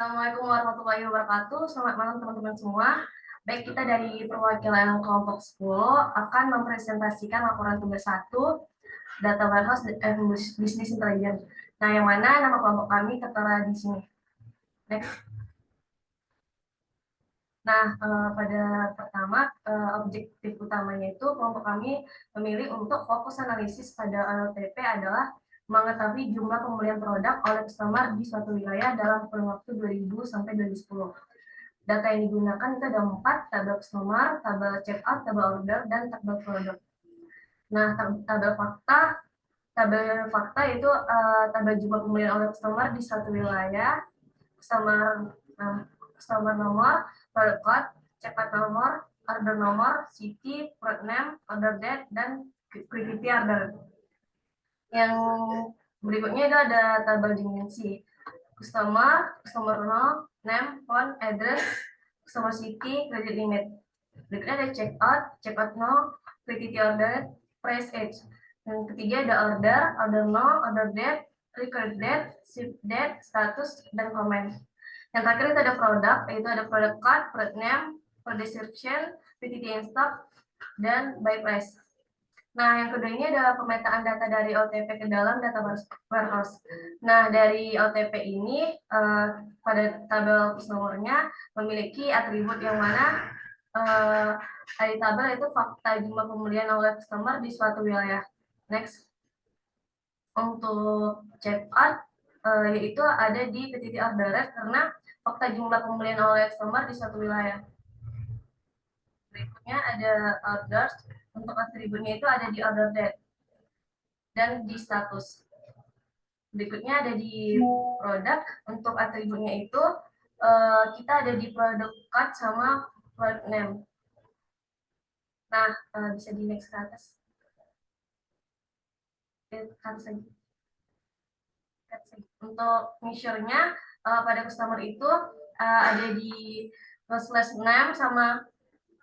Assalamualaikum warahmatullahi wabarakatuh. Selamat malam teman-teman semua. Baik, kita dari perwakilan kelompok 10 akan mempresentasikan laporan tugas 1 Data Warehouse and Business Intelligence. Nah, yang mana nama kelompok kami tertera di sini. Next. Nah, pada pertama, objektif utamanya itu kelompok kami memilih untuk fokus analisis pada LTP adalah mengetahui jumlah pembelian produk oleh customer di suatu wilayah dalam kurun waktu 2000 sampai 2010. Data yang digunakan itu ada 4, tabel customer, tabel checkout, tabel order, dan tabel produk. Nah, tabel fakta itu tabel jumlah pembelian oleh customer di suatu wilayah, customer nomor, product code, checkout nomor, order nomor, city, product name, order date, dan quantity order. Yang berikutnya itu ada tabel dimensi. Customer name, phone, address, customer city, credit limit. Berikutnya ada checkout no, quantity order, price age. Yang ketiga ada order no, order date, record date, ship date, status, dan comment. Yang terakhir itu ada produk, yaitu ada product code, product name, product description, quantity in stock, dan by price. Nah, yang kedua ini ada pemetaan data dari OTP ke dalam data warehouse. Nah, dari OTP ini pada tabel nomornya memiliki atribut yang mana dari tabel itu fakta jumlah pembelian oleh customer di suatu wilayah. Next. Untuk checkout yaitu ada di PTT order karena fakta jumlah pembelian oleh customer di suatu wilayah. Berikutnya ada orders. Untuk atributnya itu ada di order date dan di status. Berikutnya ada di produk. Untuk atributnya itu kita ada di product code sama product name. Nah, bisa di next ke atas. Untuk measure-nya pada customer itu ada di slash name sama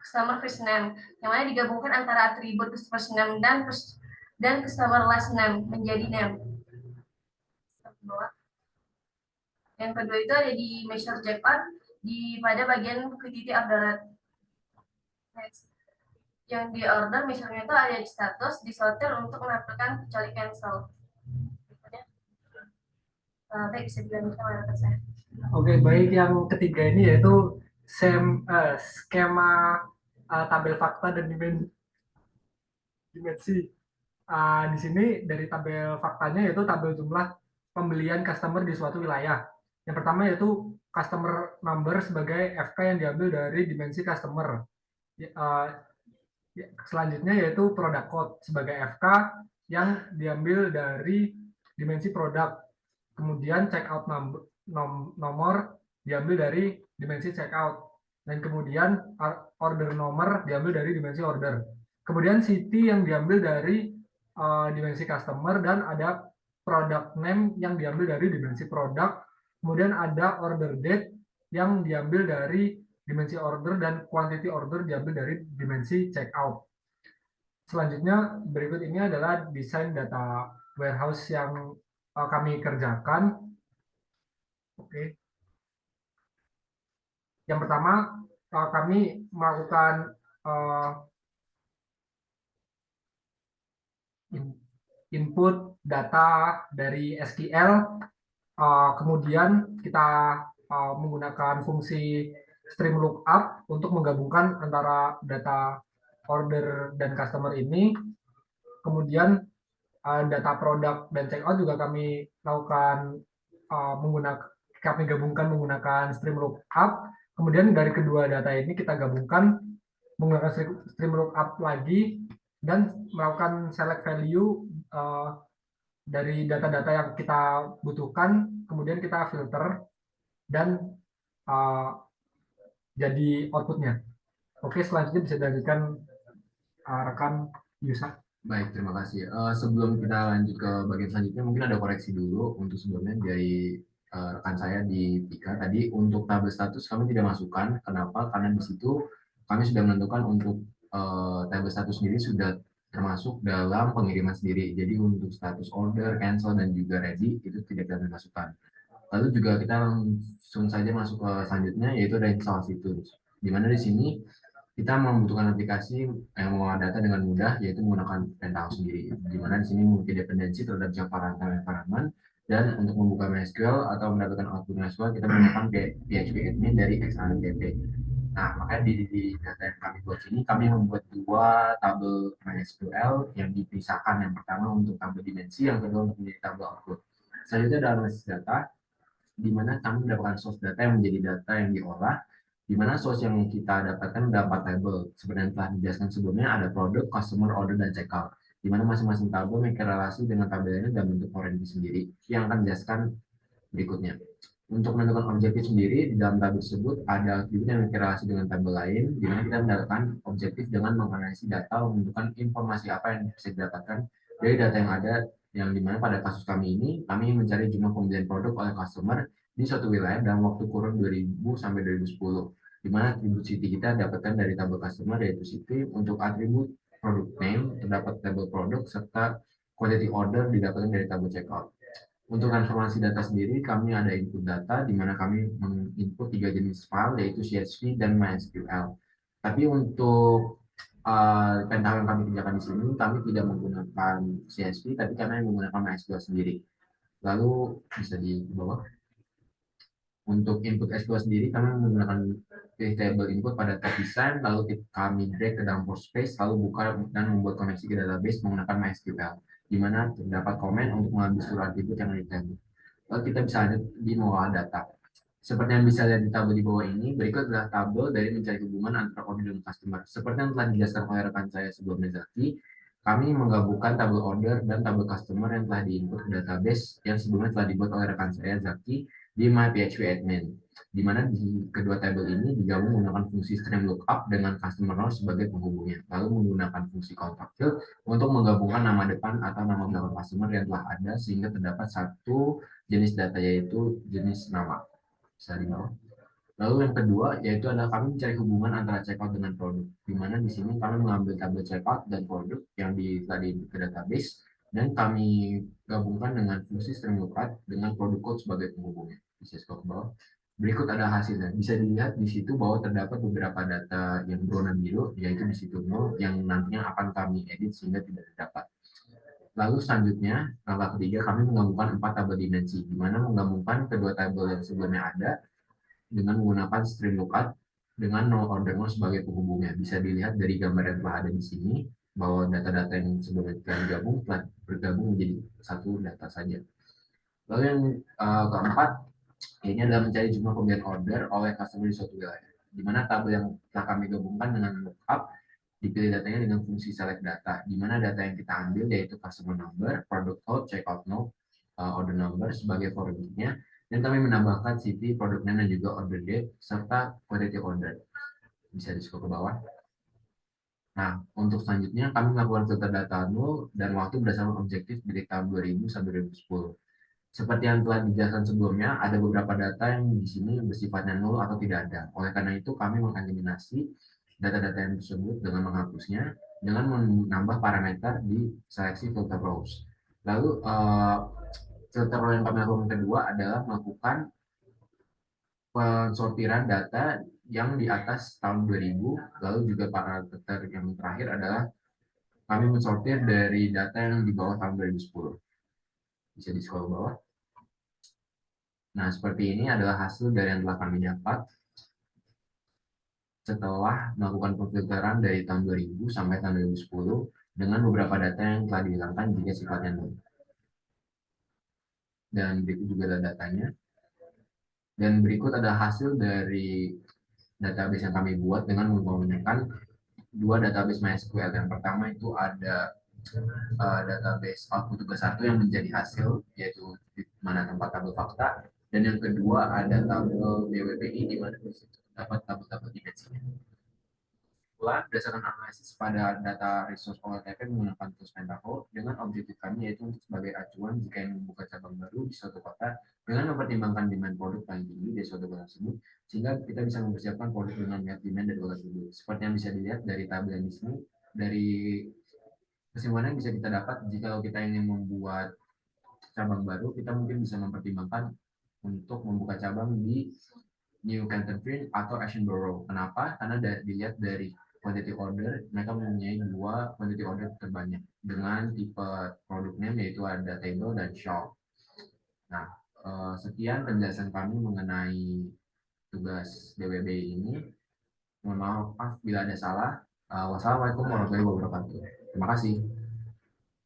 customer first name, yang mana digabungkan antara atribut first name dan customer last name menjadi name. Yang kedua itu ada di measure checkout pada bagian quantity order. Yang di order misalnya itu ada di status, disorter untuk menampilkan kecuali cancel. Baik, bisa dilanjutkan oleh saya. Oke, baik. Yang ketiga ini yaitu skema tabel fakta dan dimensi. Di sini dari tabel faktanya yaitu tabel jumlah pembelian customer di suatu wilayah. Yang pertama yaitu customer number sebagai FK yang diambil dari dimensi customer. Selanjutnya yaitu product code sebagai FK yang diambil dari dimensi produk. Kemudian checkout nomor diambil dari dimensi checkout. Dan kemudian order nomor diambil dari dimensi order. Kemudian city yang diambil dari dimensi customer, dan ada product name yang diambil dari dimensi produk. Kemudian ada order date yang diambil dari dimensi order, dan quantity order diambil dari dimensi checkout. Selanjutnya berikut ini adalah desain data warehouse yang kami kerjakan. Oke. Yang pertama kami melakukan input data dari SQL, kemudian kita menggunakan fungsi stream lookup untuk menggabungkan antara data order dan customer ini. Kemudian data produk dan checkout juga kami lakukan kami gabungkan menggunakan stream lookup. Kemudian dari kedua data ini kita gabungkan menggunakan stream lookup lagi dan melakukan select value dari data-data yang kita butuhkan, kemudian kita filter dan jadi outputnya. Oke, selanjutnya bisa dilanjutkan rekan Yusa. Baik, terima kasih. Sebelum kita lanjut ke bagian selanjutnya, mungkin ada koreksi dulu untuk sebelumnya dari rekan saya di Pika. Tadi untuk tabel status kami tidak masukkan. Kenapa? Karena di situ kami sudah menentukan untuk tabel status sendiri sudah termasuk dalam pengiriman sendiri. Jadi untuk status order, cancel, dan juga ready itu tidak kami masukkan. Lalu juga kita langsung saja masuk ke selanjutnya, yaitu ada instalasi tools. Di mana di sini kita membutuhkan aplikasi yang mengolah data dengan mudah, yaitu menggunakan Penthouse sendiri. Di mana di sini memiliki dependensi terhadap Java Runtime Environment, dan untuk membuka MySQL atau mendapatkan output MySQL, kita menggunakan PHP admin dari XAMPP. Nah, makanya di data yang kami buat ini, kami membuat dua tabel MySQL yang dipisahkan. Yang pertama untuk tabel dimensi, yang kedua untuk menjadi tabel output. Selanjutnya ada analisis data, di mana kami mendapatkan source data yang menjadi data yang diolah, di mana source yang kita dapatkan dapat tabel. Seperti yang telah dijelaskan sebelumnya, ada produk, customer, order, dan checkout. Di mana masing-masing tabel memiliki relasi dengan tabel ini dan bentuk foreign sendiri, yang akan dijelaskan berikutnya. Untuk menentukan objektif sendiri, di dalam tabel tersebut ada atribut yang memiliki relasi dengan tabel lain, di mana kita mendapatkan objektif dengan menganalisis data, menentukan informasi apa yang bisa didapatkan dari data yang ada, yang dimana pada kasus kami ini, kami mencari jumlah pembelian produk oleh customer di suatu wilayah dalam waktu kurun 2000 sampai 2010, di mana atribut city kita dapatkan dari tabel customer, yaitu city. Untuk atribut product name terdapat tabel produk, serta quantity order didapatkan dari tabel checkout. Untuk transformasi data sendiri, kami ada input data, di mana kami menginput 3 jenis file, yaitu CSV dan MySQL. Tapi untuk pentah yang kami kerjakan di sini, kami tidak menggunakan CSV, tapi kami menggunakan MySQL sendiri. Lalu bisa di bawah. Untuk input SQL sendiri, kami menggunakan table input pada tab design, lalu kami drag ke dalam workspace, lalu buka dan membuat koneksi ke database menggunakan MySQL, di mana terdapat komen untuk mengambil surat atribut yang ada di table. Lalu kita bisa lanjut di mengolah data. Seperti yang bisa lihat di tabel di bawah ini, berikut adalah tabel dari mencari hubungan antara order dan customer. Seperti yang telah dijelaskan oleh rekan saya sebelumnya, Zaki, kami menggabungkan tabel order dan tabel customer yang telah diinput ke database yang sebelumnya telah dibuat oleh rekan saya, Zaki, di MyPHPAdmin, di mana di kedua tabel ini digabung menggunakan fungsi stream lookup dengan customer role sebagai penghubungnya, lalu menggunakan fungsi contact field untuk menggabungkan nama depan atau nama belakang customer yang telah ada sehingga terdapat satu jenis data, yaitu jenis nama. Bisa di bawah. Lalu yang kedua yaitu adalah kami mencari hubungan antara checkout dengan produk, di mana di sini kami mengambil tabel checkout dan produk yang tadi ke database, dan kami gabungkan dengan fungsi stream lookup dengan produk code sebagai penghubungnya. Bisa scroll ke bawah. Berikut ada hasilnya. Bisa dilihat di situ bahwa terdapat beberapa data yang berwarna biru, yaitu di situ nol, yang nantinya akan kami edit sehingga tidak terdapat. Lalu selanjutnya, langkah ketiga, kami menggabungkan 4 tabel dimensi, di mana menggabungkan kedua tabel yang sebelumnya ada dengan menggunakan stream lookup dengan no order no sebagai penghubungnya. Bisa dilihat dari gambar yang telah ada di sini bahwa data-data yang sebelumnya telah digabung telah bergabung menjadi satu data saja. Lalu yang keempat, ini adalah mencari jumlah pembelian order oleh customer di suatu wilayah, di mana tabel yang telah kami gabungkan dengan lookup dipilih datanya dengan fungsi select data, di mana data yang kita ambil yaitu customer number, product code, checkout node, order number sebagai formatnya, dan kami menambahkan city, product name, dan juga order date, serta quantity order. Bisa di scroll ke bawah. Nah, untuk selanjutnya kami melakukan filter data nol dan waktu berdasarkan objektif dari tahun 2000 sampai 2010. Seperti yang telah dijelaskan sebelumnya, ada beberapa data yang di sini bersifatnya nol atau tidak ada. Oleh karena itu, kami mengeliminasi data-data yang tersebut dengan menghapusnya, dengan menambah parameter di seleksi filter rows. Lalu, filter row yang kami lakukan kedua adalah melakukan pensortiran data yang di atas tahun 2000, lalu juga parameter yang terakhir adalah kami mensortir dari data yang di bawah tahun 2010. Bisa di scroll bawah. Nah, seperti ini adalah hasil dari yang telah kami dapat setelah melakukan pemfilteran dari tahun 2000 sampai tahun 2010 dengan beberapa data yang telah dihilangkan jika sifatnya nol. Dan berikut juga ada datanya. Dan berikut ada hasil dari database yang kami buat dengan menggunakan dua database MySQL. Yang pertama itu ada database output tugas 1 yang menjadi hasil, yaitu di mana tempat tabel fakta, dan yang kedua ada tabel DWPI di mana dapat tabel-tabel dimensinya. Pula berdasarkan analisis pada data resource OLTP menggunakan tools Pentaho, dengan objektif kami yaitu untuk sebagai acuan jika ingin membuka cabang baru di suatu kota dengan mempertimbangkan demand produk paling tinggi di suatu kota tersebut, sehingga kita bisa mempersiapkan produk dengan melihat demand dari kota tersebut. Seperti yang bisa dilihat dari tabel yang di sini, dari kesimpulannya bisa kita dapat jika kita ingin membuat cabang baru, kita mungkin bisa mempertimbangkan untuk membuka cabang di New Canterbury atau Ashborough. Kenapa? Karena dilihat dari quantity order, mereka mempunyai 2 quantity order terbanyak dengan tipe produknya yaitu ada table dan shop. Nah, sekian penjelasan kami mengenai tugas DWB ini. Mohon maaf bila ada salah. Wassalamualaikum warahmatullahi wabarakatuh. Terima kasih.